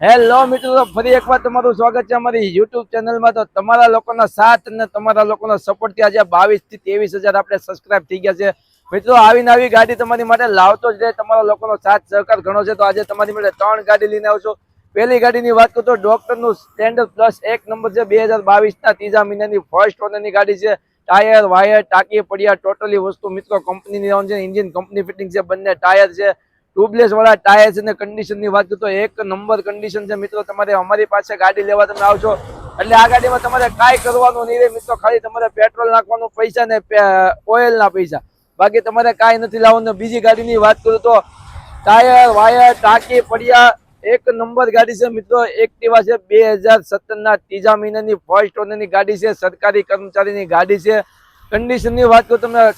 Hello મિત્રો, ફરી એકવાર તમારું સ્વાગત છે અમારી યુટ્યુબ ચેનલમાં। તો તમારા લોકોના સાથ અને તમારા લોકોના સપોર્ટથી આજે 22 થી 23,000 આપણે સબસ્ક્રાઇબ થઈ ગયા છે। મિત્રો આવીને આવી ગાડી તમારી માટે લાવતો જ રહે, તમારા લોકોનો સાથ સહકાર ઘણો છે। તો આજે તમારી માટે 3 ગાડી લઈને આવશો। પહેલી ગાડીની વાત કરું તો ડોક્ટરનું સ્ટેન્ડર્ડ પ્લસ 1 નંબર છે, 2022ના ત્રીજા મહિનાની ફર્સ્ટ ઓનરની ગાડી છે। ટાયર વાયર ટાંકી પડ્યા ટોટલી વસ્તુ મિત્રો કંપનીની છે, એન્જિન કંપની ફિટિંગ છે, બંને ટાયર છે ટ્યુબલેસ વાળા ટાયર છે। કન્ડિશન ની વાત કરું તો 1 નંબર કન્ડિશન છે। મિત્રો તમારે અમારી પાસે ગાડી લેવા તમે આવશો એટલે આ ગાડીમાં તમારે કાંઈ કરવાનું નહીં રહે મિત્રો, ખાલી તમારે પેટ્રોલ નાખવાનું પૈસા ને ઓઇલ ના પૈસા, બાકી તમારે કાંઈ નથી લાવવાનું। બીજી ગાડીની વાત કરું તો ટાયર વાયર ટાંકી પડ્યા 1 નંબર ગાડી છે મિત્રો। એક્ટિવા છે, 2017ના ત્રીજા મહિનાની ફર્સ્ટ ઓનરની ગાડી છે, સરકારી કર્મચારીની ગાડી છે। કન્ડિશનની વાત કરું તમને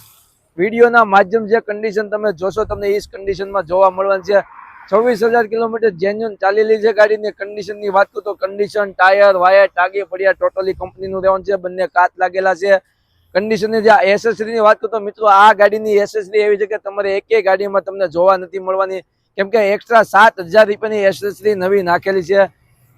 વિડીયોના માધ્યમ જે કન્ડિશન તમે જોશો તમને એ જ કન્ડિશનમાં જોવા મળવાની છે। 26,000 કિલોમીટર જેન્યુઅન ચાલેલી છે ગાડીની। કન્ડિશનની વાત કરું તો કન્ડિશન ટાયર વાયર ટાંકી પડ્યા ટોટલી કંપનીનું રહેવાનું છે, બંને કાચ લાગેલા છે। કન્ડિશનની જે એસેસરીની વાત કરું તો મિત્રો આ ગાડીની એસેસરી એવી છે કે તમારે એકેય ગાડીમાં તમને જોવા નથી મળવાની, કેમ કે એક્સ્ટ્રા 7,000 રૂપિયાની એસેસરી નવી નાખેલી છે।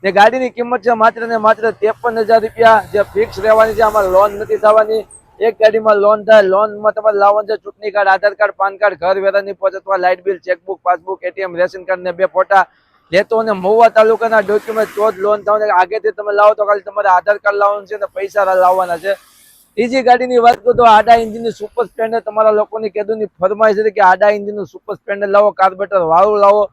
ને ગાડીની કિંમત છે માત્ર ને માત્ર 53,000 રૂપિયા, જે ફિક્સ રહેવાની છે, આમાં લોન નથી થવાની। એક ગાડીમાં લોન થાય, લોનમાં તમારે લાવવાનું છે ચૂંટણી કાર્ડ, આધાર કાર્ડ, પાન કાર્ડ, ઘર વેરાની પોચ અથવા light bill, chequebook, passbook, ATM, ration card ને 2 ફોટા લેતો અને મહુવા તાલુકાના ડોક્યુમેન્ટ તો જ લોન થવાની। આગેથી તમે લાવો તો ખાલી તમારે આધાર કાર્ડ લાવવાનું છે ને પૈસા લાવવાના છે। ત્રીજી ગાડીની વાત કરું તો આડા એન્જિનની સુપર સ્પ્લેન્ડર, તમારા લોકોની કેદુની ફરમાઈશ છે કે આડા એન્જિનનું સુપર સ્પ્લેન્ડર લાવો, કાર્બેટર વાળું લાવો,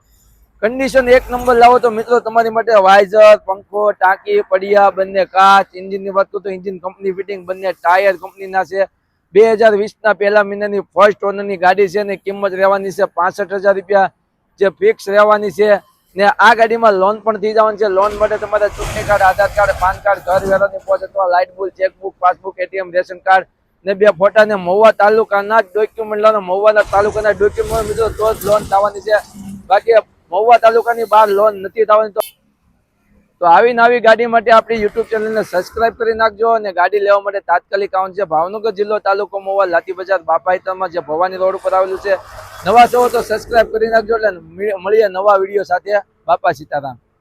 કન્ડિશન 1 નંબર લાવો તો મિત્રો તમારી માટે વાઇઝર પંખો ટાંકી પડ્યા બંને કાચ। એન્જિનની વાત કરું તો એન્જિન કંપની ફિટિંગ, બંને ટાયર કંપનીના છે। 2020ના પહેલા મહિનાની ફર્સ્ટ ઓનરની ગાડી છે ને કિંમત રહેવાની છે 65,000 રૂપિયા, જે ફિક્સ રહેવાની છે। ને આ ગાડીમાં લોન પણ થઈ જવાની છે। લોન માટે તમારે ચૂંટણી કાર્ડ, આધાર કાર્ડ, પાન કાર્ડ, ઘર વેરાની પોચ અથવા light bill, chequebook, passbook, ATM, ration card ને 2 ફોટા ને મહુવા તાલુકાના ડોક્યુમેન્ટ લાવવાના। મહુવાના તાલુકાના ડોક્યુમેન્ટ મિત્રો તો જ લોન થવાની છે, બાકી મહુવા તાલુકાની બહાર લોન નથી થવાની। તો આવીને આવી ગાડી માટે આપણી યુટ્યુબ ચેનલને સબસ્ક્રાઇબ કરી નાખજો। અને ગાડી લેવા માટે તાત્કાલિક આવવાનું છે ભાવનગર જિલ્લો, તાલુકો મહુવા, લાઠી બજાર, બાપાઈતરમાં, જે ભવાની રોડ ઉપર આવેલું છે। નવા છો તો સબસ્ક્રાઇબ કરી નાખજો એટલે મળીએ નવા વિડીયો સાથે। બાપા સીતારામ।